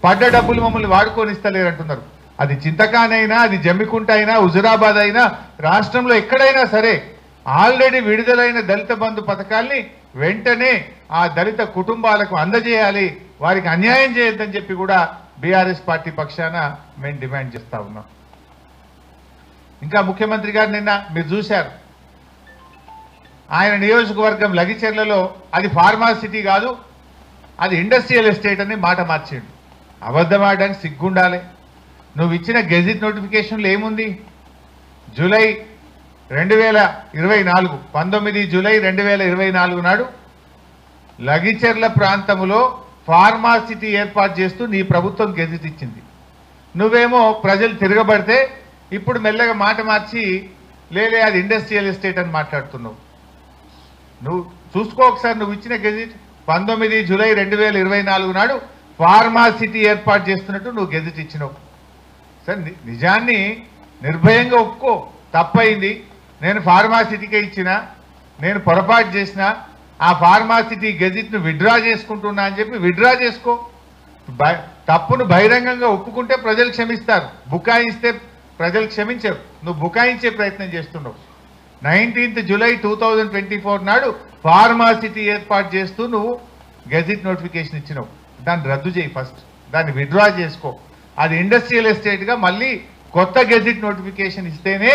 పడ్డ డబ్బులు మమ్మల్ని వాడుకొని ఇస్తలేరు అంటున్నారు. అది చింతకానైనా, అది జమ్మికుంట అయినా, హుజురాబాద్ అయినా, రాష్ట్రంలో ఎక్కడైనా సరే ఆల్రెడీ విడుదలైన దళిత బంధు పథకాల్ని వెంటనే ఆ దళిత కుటుంబాలకు అందజేయాలి, వారికి అన్యాయం చేయొద్దని చెప్పి కూడా బీఆర్ఎస్ పార్టీ పక్షాన మేము డిమాండ్ చేస్తా ఉన్నాం. ఇంకా ముఖ్యమంత్రి గారు నిన్న మీరు చూశారు, ఆయన నియోజకవర్గం లగిచెర్లలో అది ఫార్మాసిటీ కాదు, అది ఇండస్ట్రియల్ ఎస్టేట్ అని మాట మార్చాడు. అబద్ధం ఆడడానికి సిగ్గుండాలి. నువ్వు ఇచ్చిన గెజిట్ నోటిఫికేషన్లో ఏముంది? జూలై 2024 19 జూలై 2024 నాడు లగిచెర్ల ప్రాంతంలో ఫార్మాసిటీ ఏర్పాటు చేస్తూ నీ ప్రభుత్వం గెజిట్ ఇచ్చింది. నువ్వేమో ప్రజలు తిరగబడితే ఇప్పుడు మెల్లగా మాట మార్చి లేలే అది ఇండస్ట్రియల్ ఎస్టేట్ అని మాట్లాడుతున్నావు. నువ్వు చూసుకో ఒకసారి, నువ్వు ఇచ్చిన గెజిట్ 19 జూలై 2024 నాడు ఫార్మాసిటీ ఏర్పాటు చేస్తున్నట్టు నువ్వు గెజిట్ ఇచ్చినావు. సరే, నిజాన్ని నిర్భయంగా ఒప్పుకో, తప్పైంది, నేను ఫార్మాసిటీకే ఇచ్చిన, నేను పొరపాటు చేసిన, ఆ ఫార్మాసిటీ గెజిట్ను విత్డ్రా చేసుకుంటున్నా అని చెప్పి విత్డ్రా చేసుకో. తప్పును బహిరంగంగా ఒప్పుకుంటే ప్రజలు క్షమిస్తారు, బుకాయిస్తే ప్రజలు క్షమించరు. నువ్వు బుకాయించే ప్రయత్నం చేస్తున్నావు. 19 జూలై 2024 నాడు ఫార్మాసిటీ ఏర్పాటు చేస్తూ నువ్వు గెజిట్ నోటిఫికేషన్ ఇచ్చినావు. దాన్ని రద్దు చేయి, ఫస్ట్ దాన్ని విత్డ్రా చేసుకో. అది ఇండస్ట్రియల్ ఎస్టేట్గా మళ్ళీ కొత్త గెజిట్ నోటిఫికేషన్ ఇస్తేనే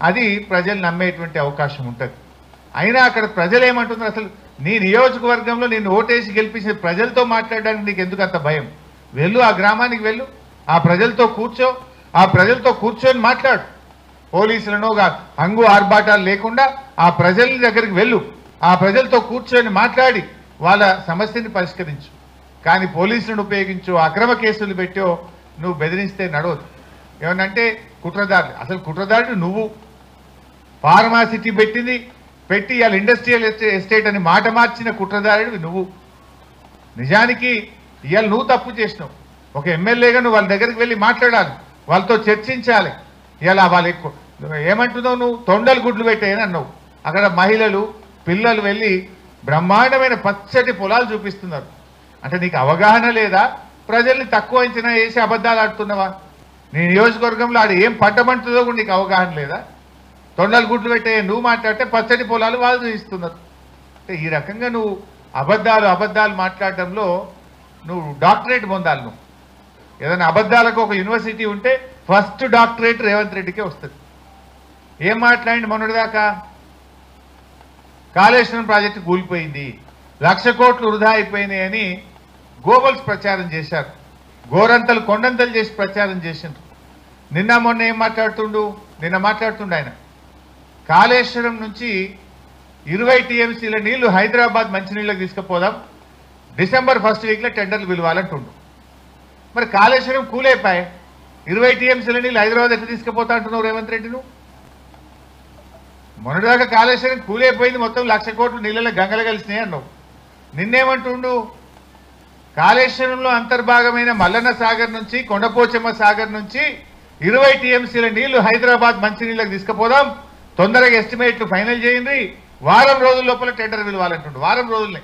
అది ప్రజలు నమ్మేటువంటి అవకాశం ఉంటుంది. అయినా అక్కడ ప్రజలు ఏమంటున్నారు? అసలు నీ నియోజకవర్గంలో నేను ఓటేసి గెలిపించిన ప్రజలతో మాట్లాడడానికి నీకు ఎందుకు అంత భయం? వెళ్ళు, ఆ గ్రామానికి వెళ్ళు, ఆ ప్రజలతో కూర్చో, ఆ ప్రజలతో కూర్చొని మాట్లాడు. పోలీసులను హంగు ఆర్భాటాలు లేకుండా ఆ ప్రజల దగ్గరికి వెళ్ళు, ఆ ప్రజలతో కూర్చొని మాట్లాడి వాళ్ళ సమస్యని పరిష్కరించు. కానీ పోలీసులను ఉపయోగించు, అక్రమ కేసులు పెట్టో నువ్వు బెదిరిస్తే నడవదు. ఏమనంటే కుట్రదారులు, అసలు కుట్రదారుడు నువ్వు. ఫార్మాసిటీ పెట్టి ఇవాళ ఇండస్ట్రియల్ ఎస్టేట్ అని మాట మార్చిన కుట్రదారుడు నువ్వు. నిజానికి ఇవాళ నువ్వు తప్పు చేసినావు. ఒక ఎమ్మెల్యేగా నువ్వు వాళ్ళ దగ్గరికి వెళ్ళి మాట్లాడాలి, వాళ్ళతో చర్చించాలి. ఇలా వాళ్ళు ఎక్కువ ఏమంటున్నావు? నువ్వు తొండలు గుడ్లు పెట్టాయని అన్నావు. అక్కడ మహిళలు పిల్లలు వెళ్ళి బ్రహ్మాండమైన పచ్చటి పొలాలు చూపిస్తున్నారు. అంటే నీకు అవగాహన లేదా? ప్రజల్ని తక్కువ అంచనా వేసి అబద్ధాలు ఆడుతున్నావా? నీ నియోజకవర్గంలో ఆడ ఏం పంట పండుతుందో కూడా నీకు అవగాహన లేదా? తొండలు గుడ్లు పెట్టే నువ్వు మాట్లాడితే పచ్చటి పొలాలు వాళ్ళు చూపిస్తున్నారు. అంటే ఈ రకంగా నువ్వు అబద్ధాలు మాట్లాడడంలో నువ్వు డాక్టరేట్ పొందాలి. నువ్వు ఏదైనా అబద్ధాలకు ఒక యూనివర్సిటీ ఉంటే ఫస్ట్ డాక్టరేట్ రేవంత్ రెడ్డికే వస్తుంది. ఏం మాట్లాడింది మొన్నటిదాకా? కాళేశ్వరం ప్రాజెక్టు కూలిపోయింది, 1,00,000 కోట్లు వృధా అయిపోయినాయని గోబల్స్ ప్రచారం చేశారు. గోరంతలు కొండంతలు చేసి ప్రచారం చేసిండ్రు. నిన్న మొన్న ఏం మాట్లాడుతుండు? నిన్న మాట్లాడుతుండు ఆయన, కాళేశ్వరం నుంచి 20 టీఎంసీల నీళ్లు హైదరాబాద్ మంచినీళ్ళకి తీసుకుపోదాం, డిసెంబర్ 1st వీక్లో టెండర్లు పిలవాలంటుండు. మరి కాళేశ్వరం కూలైపోయి 20 టీఎంసీల నీళ్ళు హైదరాబాద్ ఎట్లా తీసుకుపోతా అంటున్నావు రేవంత్ రెడ్డి? నువ్వు మొన్నటిదాకా కాళేశ్వరం కూలైపోయింది, మొత్తం 1,00,000 కోట్లు నీళ్ళలో గంగలు కలిసినాయి అన్నావు. నిన్నేమంటుండు? కాళేశ్వరంలో అంతర్భాగమైన మల్లన్న సాగర్ నుంచి, కొండపోచమ్మ సాగర్ నుంచి 20 టీఎంసీల నీళ్లు హైదరాబాద్ మంచినీళ్ళకి తీసుకుపోదాం, తొందరగా ఎస్టిమేట్లు ఫైనల్ చేయండి, వారం రోజుల లోపల టెండర్ పిలవాలంటుండు. వారం రోజులనే.